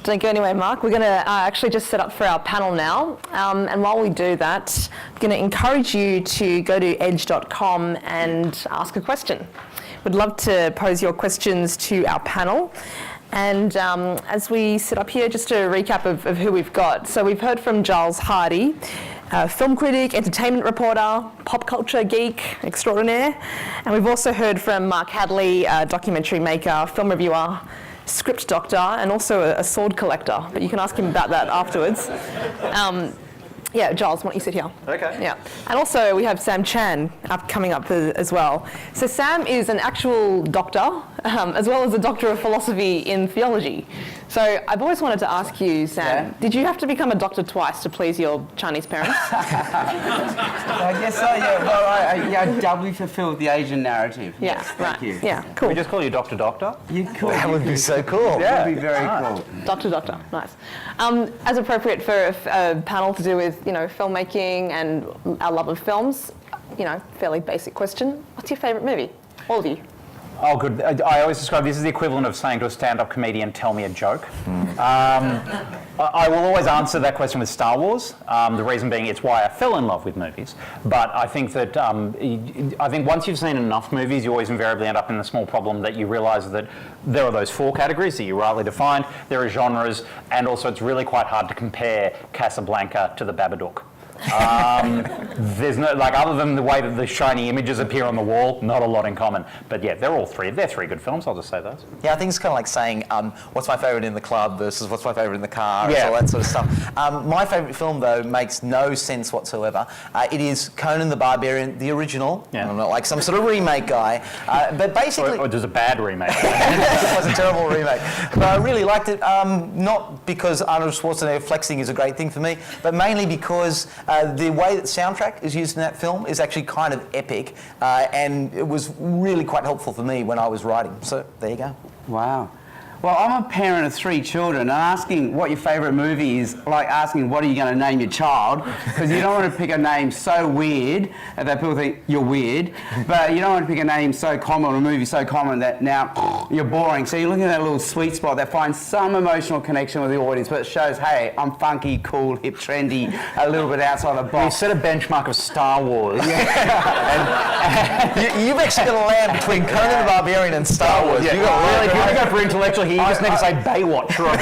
Don't go anywhere, Mark. We're going to actually just set up for our panel now. And while we do that, I'm going to encourage you to go to edge.com and ask a question. We'd love to pose your questions to our panel. And as we sit up here, just a recap of who we've got. So we've heard from Giles Hardie, film critic, entertainment reporter, pop culture geek extraordinaire. And we've also heard from Mark Hadley, documentary maker, film reviewer, script doctor, and also a sword collector. But you can ask him about that afterwards. Yeah, Giles, why don't you sit here? Okay. Yeah. And also we have Sam Chan coming up as well. So Sam is an actual doctor, as well as a doctor of philosophy in theology. So I've always wanted to ask you, Sam, did you have to become a doctor twice to please your Chinese parents? I guess so, yeah. Well, I doubly fulfilled the Asian narrative. Yeah, yes, right. Thank you. Yeah, cool. Can we just call you Doctor Doctor? You could. That would be so cool. That would be very cool. Doctor, nice. As appropriate for a panel to do with, filmmaking and our love of films, fairly basic question. What's your favourite movie? All of you. Oh, good. I always describe this as the equivalent of saying to a stand-up comedian, tell me a joke. I will always answer that question with Star Wars. The reason being it's why I fell in love with movies. But I think that once you've seen enough movies, you always invariably end up in the small problem that you realise that there are those four categories that you rightly defined. There are genres, and also it's really quite hard to compare Casablanca to the Babadook. There's no, other than the way that the shiny images appear on the wall, not a lot in common. But yeah, they're three good films, I'll just say those. Yeah, I think it's kind of like saying, what's my favourite in the club versus what's my favourite in the car, yeah. and all that sort of stuff. My favourite film, though, makes no sense whatsoever. It is Conan the Barbarian, the original. Yeah. I'm not like some sort of remake guy. But basically... Or there's a bad remake. It was a terrible remake. But I really liked it, not because Arnold Schwarzenegger flexing is a great thing for me, but mainly because the way that soundtrack is used in that film is actually kind of epic, and it was really quite helpful for me when I was writing. So there you go. Wow. Well, I'm a parent of 3 children, and asking what your favourite movie is like asking what are you going to name your child, because you don't want to pick a name so weird that people think you're weird, but you don't want to pick a name so common or a movie so common that now you're boring. So you're looking at that little sweet spot that finds some emotional connection with the audience, but it shows, hey, I'm funky, cool, hip, trendy, a little bit outside the box. You set a benchmark of Star Wars. You've actually got a land between Conan the Barbarian and Star Wars. Yeah. If you want to go for intellectual, you just need to say Baywatch or above.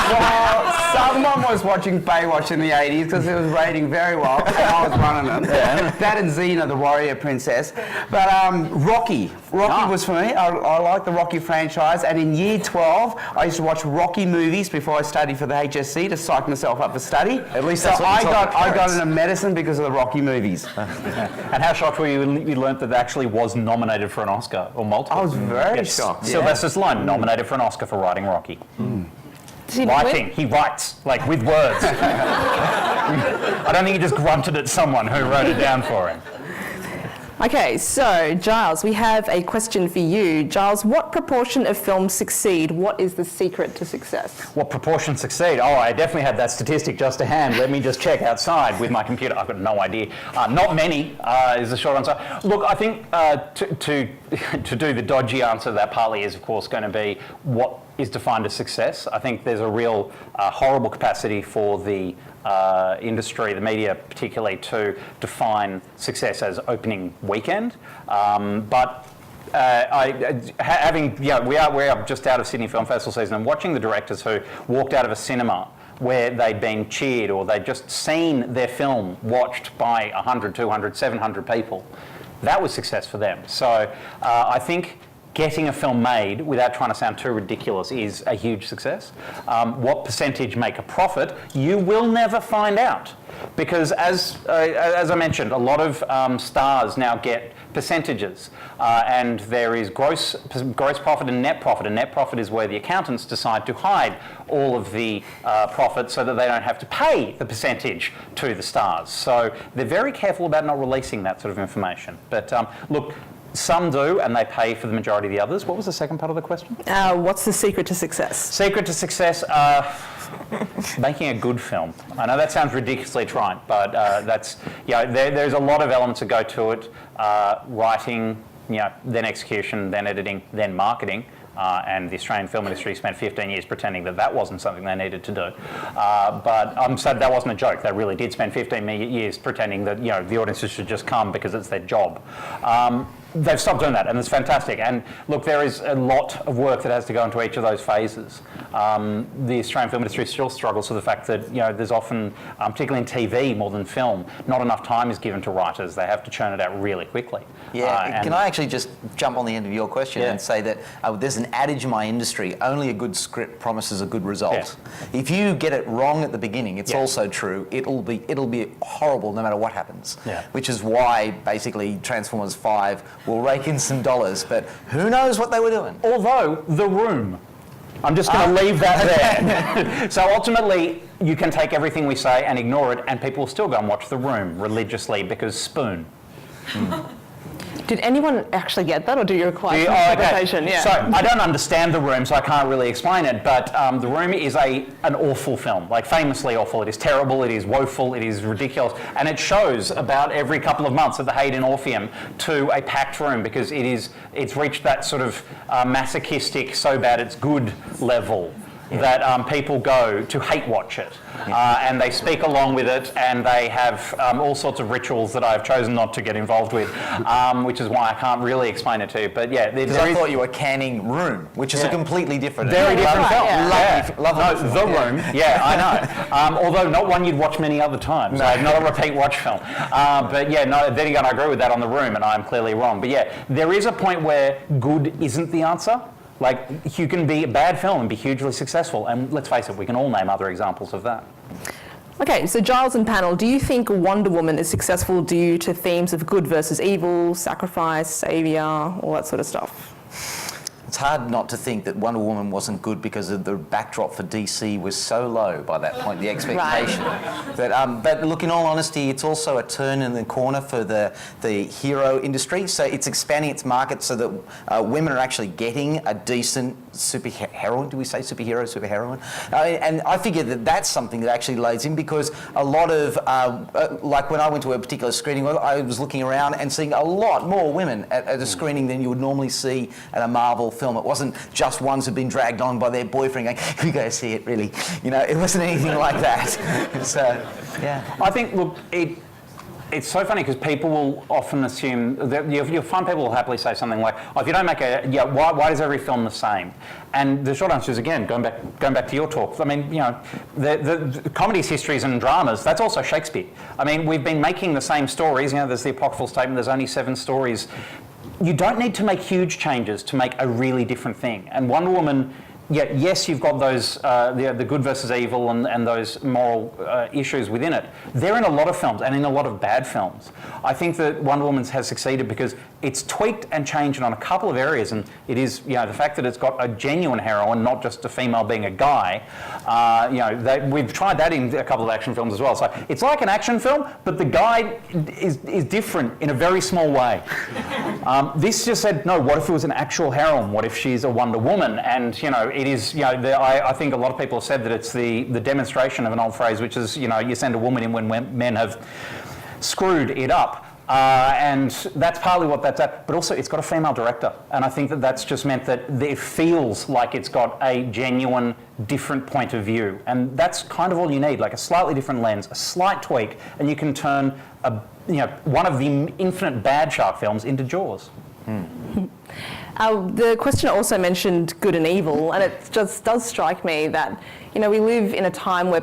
Well, someone was watching Baywatch in the 80s because it was rating very well. I was one of them. Yeah. That and Xena, the warrior princess. But Rocky was for me. I like the Rocky franchise. And in year 12, I used to watch Rocky movies before I studied for the HSC to psych myself up for study. At least that's what you told I got into medicine because of the Rocky movies. And how shocked were you when you learnt that it actually was nominated for an Oscar or multiple? I was very shocked. Yeah. Sylvester Stallone nominated for an Oscar for writing Rocky. Writing, he writes, with words. I don't think he just grunted at someone who wrote it down for him. Okay, so Giles, we have a question for you. Giles, what proportion of films succeed? What is the secret to success? What proportion succeed? Oh, I definitely have that statistic just to hand. Let me just check outside with my computer. I've got no idea. Not many is the short answer. Look, I think to do the dodgy answer, that partly is, of course, going to be what is defined as success. I think there's a real horrible capacity for the industry, the media particularly, to define success as opening weekend. But we are just out of Sydney Film Festival season, and watching the directors who walked out of a cinema where they'd been cheered or they'd just seen their film watched by 100, 200, 700 people, that was success for them. So I think getting a film made without trying to sound too ridiculous is a huge success. What percentage make a profit, you will never find out. Because as I mentioned, a lot of stars now get percentages, and there is gross profit and net profit. And net profit is where the accountants decide to hide all of the profit so that they don't have to pay the percentage to the stars. So they're very careful about not releasing that sort of information. But look, some do, and they pay for the majority of the others. What was the second part of the question? What's the secret to success? Secret to success, making a good film. I know that sounds ridiculously trite, but there's a lot of elements that go to it. Writing, then execution, then editing, then marketing. and the Australian film industry spent 15 years pretending that that wasn't something they needed to do. So that wasn't a joke. They really did spend 15 years pretending that the audiences should just come because it's their job. They've stopped doing that, and it's fantastic. And look, there is a lot of work that has to go into each of those phases. The Australian film industry still struggles with the fact that there's often, particularly in TV more than film, not enough time is given to writers. They have to churn it out really quickly. Yeah, can I actually just jump on the end of your question and say that there's an adage in my industry: only a good script promises a good result. Yeah. If you get it wrong at the beginning, it's also true. It'll be horrible no matter what happens. Yeah. Which is why basically Transformers 5 will rake in some dollars, but who knows what they were doing? Although The Room, I'm just going to leave that there. So ultimately, you can take everything we say and ignore it, and people will still go and watch The Room religiously because Spoon. Did anyone actually get that, or do you require some interpretation? Okay. Yeah. So I don't understand The Room, so I can't really explain it. But The Room is an awful film, like famously awful. It is terrible. It is woeful. It is ridiculous, and it shows about every couple of months at the Hayden Orpheum to a packed room because it's reached that sort of masochistic, so bad it's good level. That people go to hate watch it, and they speak along with it, and they have all sorts of rituals that I've chosen not to get involved with, which is why I can't really explain it to you. But yeah, because I thought you were canning Room, which is a completely different, very different film. Lovely The Room. Yeah, I know. Although not one you'd watch many other times. Like, not a repeat watch film. But yeah, no. Then again, I agree with that on The Room, and I'm clearly wrong. But yeah, there is a point where good isn't the answer. Like, you can be a bad film and be hugely successful, and let's face it, we can all name other examples of that. Okay, so Giles and panel, do you think Wonder Woman is successful due to themes of good versus evil, sacrifice, saviour, all that sort of stuff? It's hard not to think that Wonder Woman wasn't good because of the backdrop for DC was so low by that point, the expectation. Right. But look, in all honesty, it's also a turn in the corner for the hero industry. So it's expanding its market so that women are actually getting a decent superheroine. Do we say superhero, superheroine? And I figure that that's something that actually lays in because a lot of, like when I went to a particular screening, I was looking around and seeing a lot more women at a screening than you would normally see at a Marvel film. It wasn't just ones who'd been dragged on by their boyfriend going, "Can we go see it?" Really, it wasn't anything like that. So, yeah. I think, look, it's so funny because people will often assume that you'll find people will happily say something like, "Oh, if you don't make why is every film the same?" And the short answer is, again, going back to your talk. I mean, the comedies, histories, and dramas. That's also Shakespeare. I mean, we've been making the same stories. There's the apocryphal statement. There's only 7 stories. You don't need to make huge changes to make a really different thing. And Wonder Woman, yes, you've got those, the good versus evil and those moral issues within it. They're in a lot of films and in a lot of bad films. I think that Wonder Woman has succeeded because it's tweaked and changed on a couple of areas, and it is, the fact that it's got a genuine heroine, not just a female being a guy. We've tried that in a couple of action films as well. So it's like an action film, but the guy is different in a very small way. This just said, no, what if it was an actual heroine? What if she's a Wonder Woman? And, it is, I think a lot of people have said that it's the demonstration of an old phrase, which is, you send a woman in when men have screwed it up. And that's partly what that's at, but also it's got a female director. And I think that that's just meant that it feels like it's got a genuine, different point of view. And that's kind of all you need, like a slightly different lens, a slight tweak, and you can turn one of the infinite bad shark films into Jaws. The questioner also mentioned good and evil, and it just does strike me that we live in a time where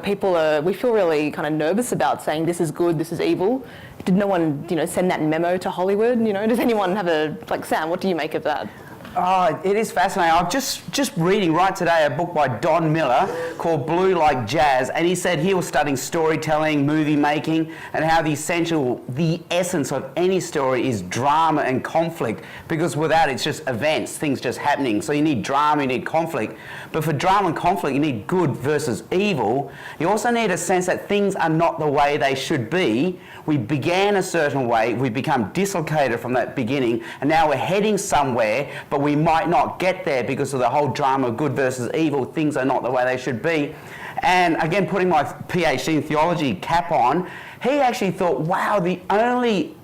we feel really kind of nervous about saying this is good, this is evil. Did no one send that memo to Hollywood? Does anyone have Sam, what do you make of that? Oh, it is fascinating. I'm just reading right today a book by Don Miller called Blue Like Jazz, and he said he was studying storytelling, movie making, and how the essence of any story is drama and conflict, because without it's just events, things just happening. So you need drama, you need conflict. But for drama and conflict, you need good versus evil. You also need a sense that things are not the way they should be. We began a certain way, we become dislocated from that beginning, and now we're heading somewhere, but we might not get there because of the whole drama of good versus evil. Things are not the way they should be. And again, putting my PhD in theology cap on, he actually thought, wow, the only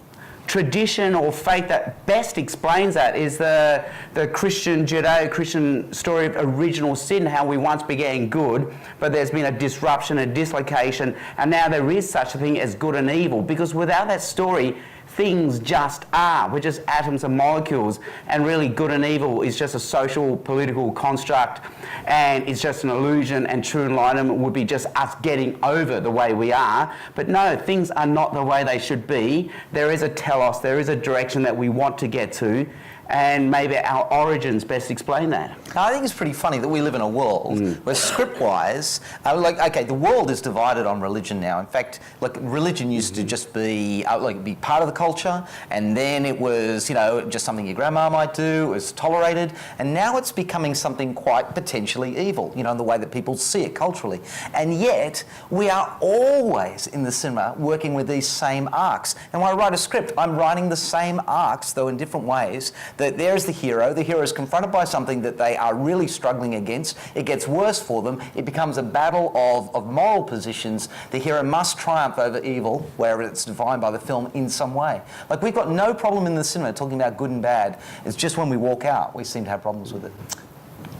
tradition or faith that best explains that is the Christian, Judeo-Christian story of original sin, how we once began good, but there's been a disruption, a dislocation, and now there is such a thing as good and evil. Because without that story, things just are. We're just atoms and molecules, and really good and evil is just a social, political construct, and it's just an illusion, and true enlightenment would be just us getting over the way we are. But no, things are not the way they should be. There is a telos, there is a direction that we want to get to, and maybe our origins best explain that. I think it's pretty funny that we live in a world where script-wise, the world is divided on religion now. In fact, religion used to just be be part of the culture, and then it was, just something your grandma might do, it was tolerated, and now it's becoming something quite potentially evil, in the way that people see it culturally. And yet, we are always in the cinema working with these same arcs. And when I write a script, I'm writing the same arcs, though in different ways. That there's the hero is confronted by something that they are really struggling against. It gets worse for them. It becomes a battle of moral positions. The hero must triumph over evil, wherever it's defined by the film, in some way. We've got no problem in the cinema talking about good and bad. It's just when we walk out, we seem to have problems with it.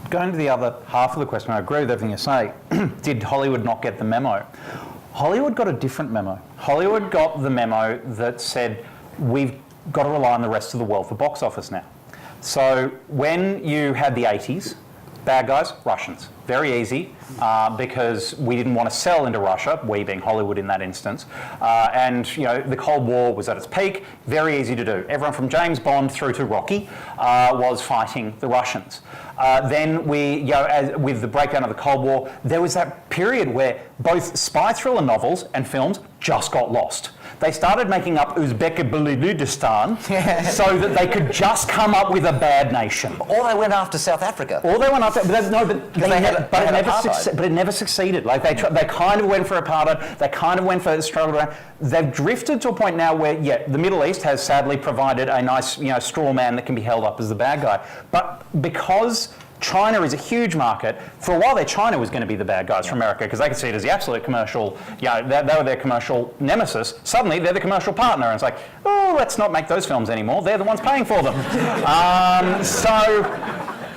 Going to the other half of the question, I agree with everything you say. Did Hollywood not get the memo? Hollywood got a different memo. Hollywood got the memo that said, we've got to rely on the rest of the world for box office now. So when you had the 80s, bad guys, Russians. Very easy, because we didn't want to sell into Russia, we being Hollywood in that instance. And the Cold War was at its peak, very easy to do. Everyone from James Bond through to Rocky was fighting the Russians. Then with the breakdown of the Cold War, there was that period where both spy thriller novels and films just got lost. They started making up Uzbekistan so that they could just come up with a bad nation. Or they went after South Africa. Or they went after, but it never succeeded. They kind of went for apartheid. They kind of went for struggle around. They've drifted to a point now where, the Middle East has sadly provided a nice, straw man that can be held up as the bad guy. But because China is a huge market. For a while there, China was going to be the bad guys for America because they could see it as the absolute commercial, they were their commercial nemesis. Suddenly, they're the commercial partner. And it's like, oh, let's not make those films anymore. They're the ones paying for them. So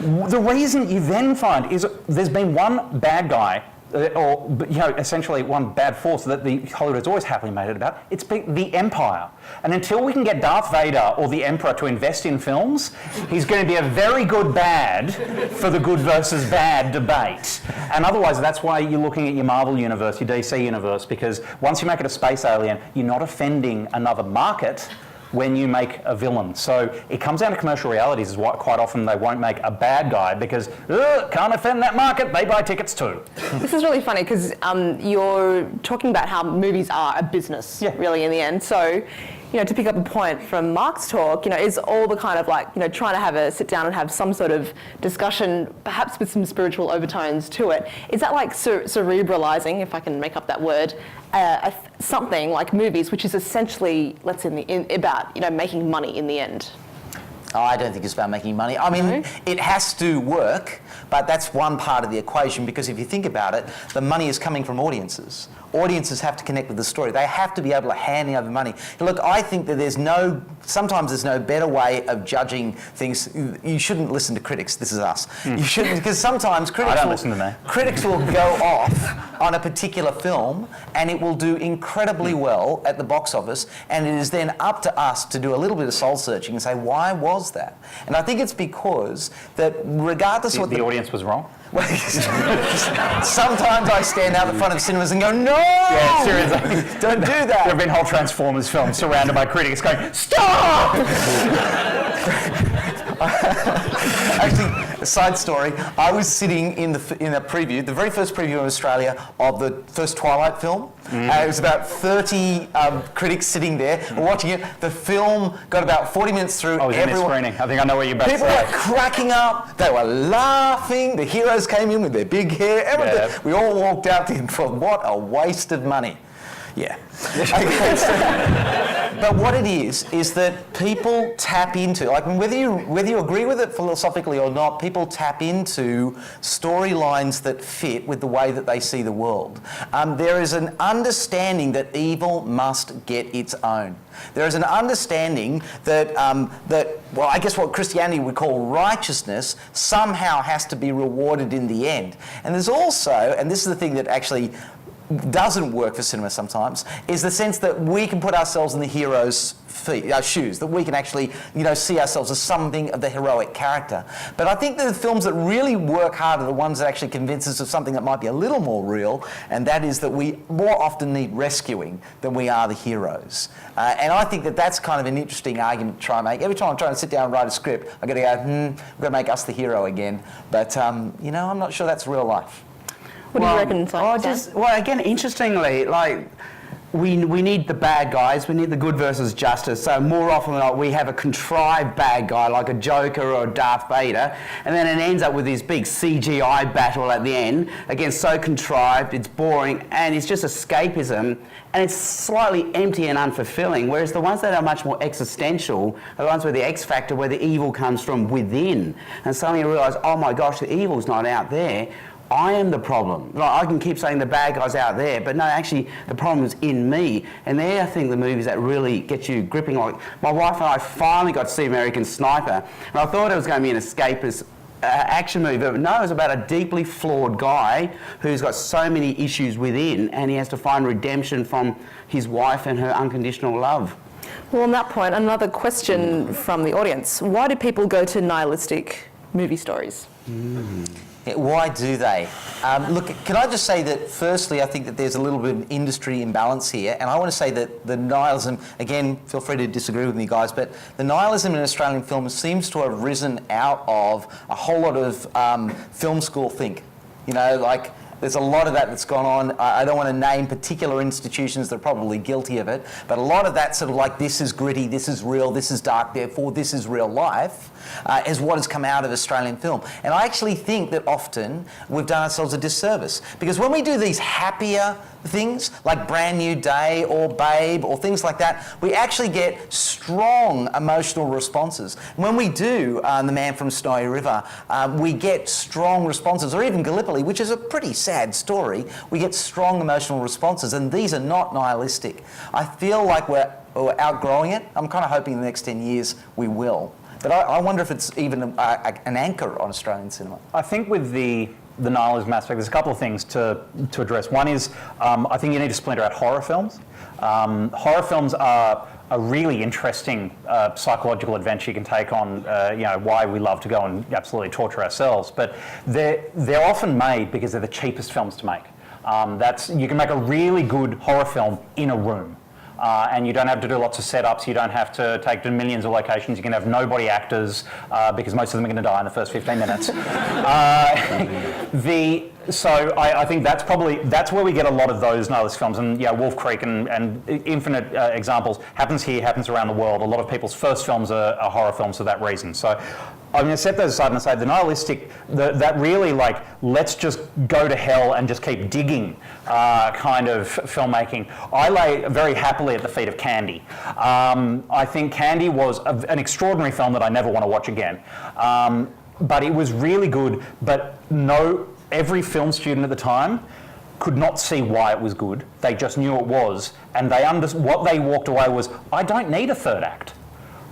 the reason you then find is there's been one bad guy essentially one bad force that the Hollywood has always happily made it about. It's the Empire. And until we can get Darth Vader or the Emperor to invest in films, he's going to be a very good bad for the good versus bad debate. And otherwise, that's why you're looking at your Marvel universe, your DC universe, because once you make it a space alien, you're not offending another market when you make a villain. So it comes down to commercial realities is why quite often they won't make a bad guy because can't offend that market, they buy tickets too. This is really funny because you're talking about how movies are a business, really, in the end. So, to pick up a point from Mark's talk, is all the kind of trying to have a sit down and have some sort of discussion, perhaps with some spiritual overtones to it. Is that cerebralizing, if I can make up that word, something like movies, which is essentially, about making money in the end? Oh, I don't think it's about making money. I mean, it has to work, but that's one part of the equation because if you think about it, the money is coming from audiences. Audiences have to connect with the story. They have to be able to hand over money. Look, I think that sometimes there's no better way of judging things. You shouldn't listen to critics. This is us. You shouldn't, because sometimes critics will go off on a particular film and it will do incredibly well at the box office, and it is then up to us to do a little bit of soul searching and say, why was that? And I think it's because that regardless of what the audience was wrong. Sometimes I stand out the front of cinemas and go, no! Yeah, seriously. Don't do that. There have been whole Transformers films surrounded by critics going, stop! Actually, a side story, I was sitting in a preview, the very first preview in Australia of the first Twilight film. It was about 30 critics sitting there watching it. The film got about 40 minutes through. I was in this screening. I think I know what you're about to say. People were cracking up. They were laughing. The heroes came in with their big hair. Everything. We all walked out thinking, what a waste of money. Yeah. Okay, but what it is that people tap into, like whether you agree with it philosophically or not, people tap into storylines that fit with the way that they see the world. There is an understanding that evil must get its own. There is an understanding that, well, I guess what Christianity would call righteousness somehow has to be rewarded in the end. And there's also, and this is the thing that actually doesn't work for cinema sometimes, is the sense that we can put ourselves in the hero's shoes, that we can actually, see ourselves as something of the heroic character. But I think that the films that really work hard are the ones that actually convince us of something that might be a little more real, and that is that we more often need rescuing than we are the heroes. And I think that that's kind of an interesting argument to try and make. Every time I'm trying to sit down and write a script, I've got to go, we've got to make us the hero again. But, I'm not sure that's real life. What do you reckon, Simon? Again, interestingly, like, we need the bad guys, we need the good versus justice. So more often than not, we have a contrived bad guy like a Joker or a Darth Vader, and then it ends up with this big CGI battle at the end. Again, so contrived, it's boring, and it's just escapism, and it's slightly empty and unfulfilling. Whereas the ones that are much more existential are the ones where the X factor, where the evil comes from within, and suddenly you realise, oh my gosh, the evil's not out there. I am the problem. Like, I can keep saying the bad guy's out there, but no, actually the problem is in me. And there I think the movies that really get you gripping. Like, my wife and I finally got to see American Sniper, and I thought it was going to be an escapist action movie, but no, it's about a deeply flawed guy who's got so many issues within, and he has to find redemption from his wife and her unconditional love. Well, on that point, another question from the audience. Why do people go to nihilistic movie stories? Yeah, why do they? Look, can I just say that firstly, I think that there's a little bit of industry imbalance here, and I want to say that the nihilism, again, feel free to disagree with me, guys, but the nihilism in Australian film seems to have risen out of a whole lot of film school think. There's a lot of that that's gone on. I don't want to name particular institutions that are probably guilty of it, but a lot of that sort of like, this is gritty, this is real, this is dark, therefore this is real life, is what has come out of Australian film. And I actually think that often we've done ourselves a disservice, because when we do these happier things like Brand New Day or Babe or things like that, we actually get strong emotional responses. When we do The Man from Snowy River, we get strong responses, or even Gallipoli, which is a pretty sad story, we get strong emotional responses, and these are not nihilistic. I feel like we're outgrowing it. I'm kind of hoping in the next 10 years we will. But I wonder if it's even an anchor on Australian cinema. I think with the nihilism aspect, there's a couple of things to address. One is, I think you need to splinter out horror films. Horror films are a really interesting psychological adventure you can take on, why we love to go and absolutely torture ourselves. But they're often made because they're the cheapest films to make. You can make a really good horror film in a room. And you don't have to do lots of setups, you don't have to take to millions of locations, you can have nobody actors because most of them are going to die in the first 15 minutes. So I think that's where we get a lot of those nihilist films, and Wolf Creek and infinite examples happens here, happens around the world. A lot of people's first films are horror films for that reason. So I'm going to set those aside and say the nihilistic, that really like, let's just go to hell and just keep digging kind of filmmaking. I lay very happily at the feet of Candy. I think Candy was an extraordinary film that I never want to watch again. But it was really good, but every film student at the time could not see why it was good. They just knew it was, and what they walked away was, I don't need a third act.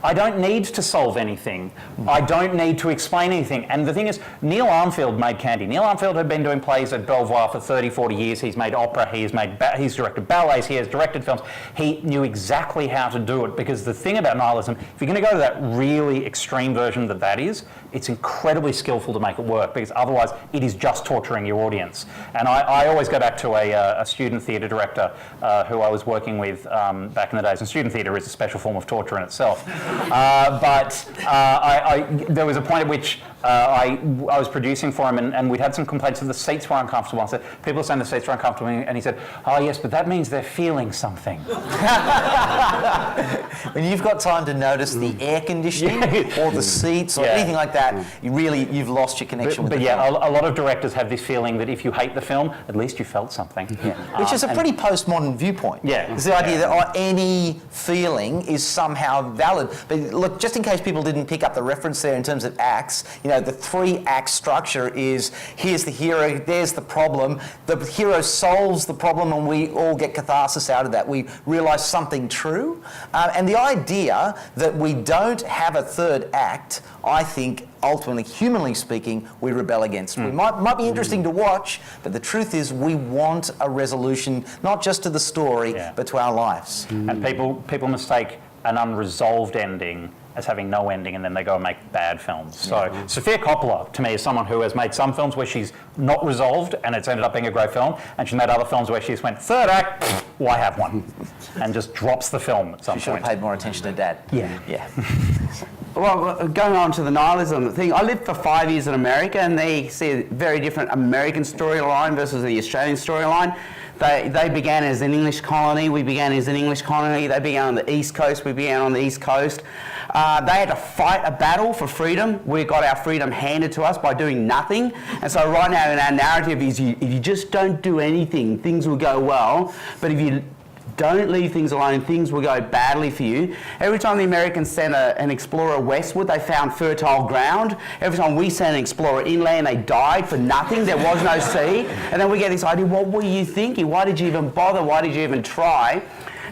I don't need to solve anything. I don't need to explain anything. And the thing is, Neil Armfield made Candy. Neil Armfield had been doing plays at Belvoir for 30, 40 years. He's made opera, he's directed ballets, he has directed films. He knew exactly how to do it, because the thing about nihilism, if you're going to go to that really extreme version that is, it's incredibly skillful to make it work, because otherwise it is just torturing your audience. And I always go back to a student theatre director who I was working with back in the days, and student theatre is a special form of torture in itself. There was a point at which I was producing for him, and we'd had some complaints that the seats were uncomfortable. I said, people are saying the seats are uncomfortable, and he said, oh yes, but that means they're feeling something. When you've got time to notice the air conditioning or the seats or anything like that, you've lost your connection with the film. But a lot of directors have this feeling that if you hate the film, at least you felt something. Which is a pretty postmodern viewpoint. Yeah. It's the idea that any feeling is somehow valid. But look, just in case people didn't pick up the reference there in terms of acts, the 3-act structure is, here's the hero, there's the problem. The hero solves the problem and we all get catharsis out of that. We realise something true. And the idea that we don't have a 3rd act, I think, ultimately, humanly speaking, we rebel against. It might be interesting to watch, but the truth is we want a resolution, not just to the story, but to our lives. And people mistake an unresolved ending as having no ending, and then they go and make bad films. So Sofia Coppola, to me, is someone who has made some films where she's not resolved and it's ended up being a great film, and she's made other films where she's went, 3rd act, why have one? And just drops the film at some point. You should have paid more attention to Dad. Yeah. Well, going on to the nihilism thing, I lived for 5 years in America, and they see a very different American storyline versus the Australian storyline. They began as an English colony, we began as an English colony, they began on the East Coast, we began on the East Coast. They had to fight a battle for freedom. We got our freedom handed to us by doing nothing. And so right now in our narrative is if you just don't do anything, things will go well. But if you don't leave things alone, things will go badly for you. Every time the Americans sent an explorer westward, they found fertile ground. Every time we sent an explorer inland, they died for nothing. There was no sea. And then we get this idea, what were you thinking? Why did you even bother? Why did you even try?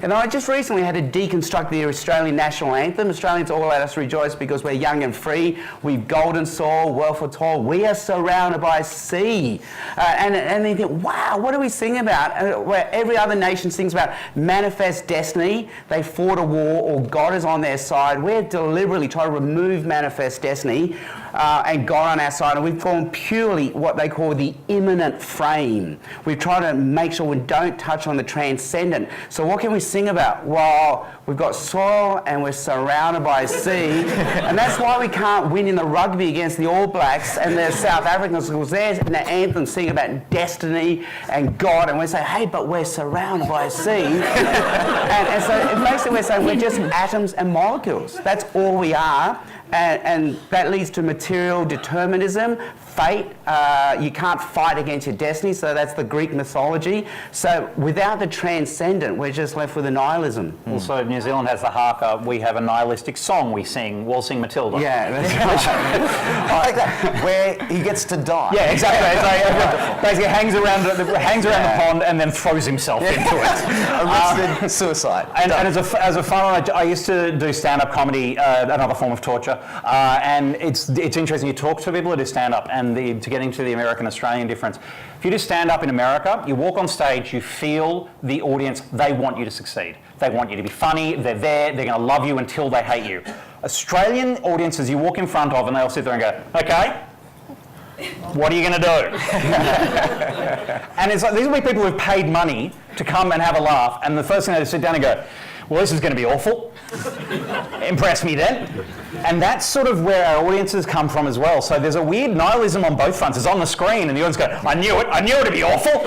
And I just recently had to deconstruct the Australian national anthem. Australians all let us rejoice because we're young and free. We've golden soil, wealth for toil. We are surrounded by sea. And they think, wow, what do we sing about? Where every other nation sings about manifest destiny. They fought a war or God is on their side. We're deliberately trying to remove manifest destiny and God on our side. And we've formed purely what they call the immanent frame. We've tried to make sure we don't touch on the transcendent. So what can we sing about? Well, we've got soil and we're surrounded by sea, and that's why we can't win in the rugby against the All Blacks and the South Africans, because their anthem sing about destiny and God, and we say, hey, but we're surrounded by sea. and so basically we're saying we're just atoms and molecules. That's all we are. And that leads to material determinism, fate. You can't fight against your destiny, so that's the Greek mythology. So without the transcendent, we're just left with a nihilism. Also, New Zealand has the haka. We have a nihilistic song we sing. We'll sing Matilda. Yeah, that's right. I like that, where he gets to die. Yeah, exactly. It's like, basically hangs around the pond and then throws himself into it. Arrested suicide. And as a fun one, I used to do stand-up comedy, another form of torture. And it's interesting. You talk to people who do stand-up, and to get into the American-Australian difference. If you do stand-up in America, you walk on stage, you feel the audience, they want you to succeed. They want you to be funny, they're there, they're going to love you until they hate you. Australian audiences you walk in front of and they'll sit there and go, okay, what are you going to do? And it's like, these will be people who've paid money to come and have a laugh, and the first thing they sit down and go, well, this is going to be awful. Impress me then. And that's sort of where our audiences come from as well. So there's a weird nihilism on both fronts. It's on the screen and the audience go, I knew it'd be awful.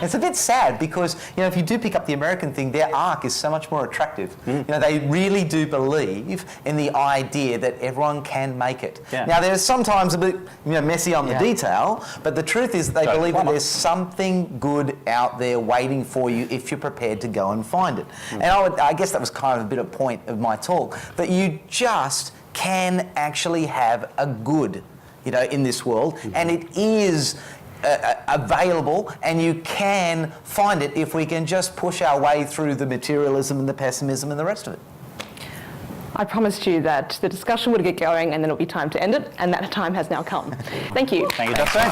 It's a bit sad because, if you do pick up the American thing, their arc is so much more attractive. They really do believe in the idea that everyone can make it. Yeah. Now, there's sometimes a bit messy on the detail, but the truth is they believe that there's something good out there waiting for you if you're prepared to go and find it. And I guess that was kind of a bit of point of my talk, that you just can actually have a good, in this world, and it is available, and you can find it if we can just push our way through the materialism and the pessimism and the rest of it. I promised you that the discussion would get going and then it'll be time to end it, and that time has now come. Thank you. Thank you, Justine.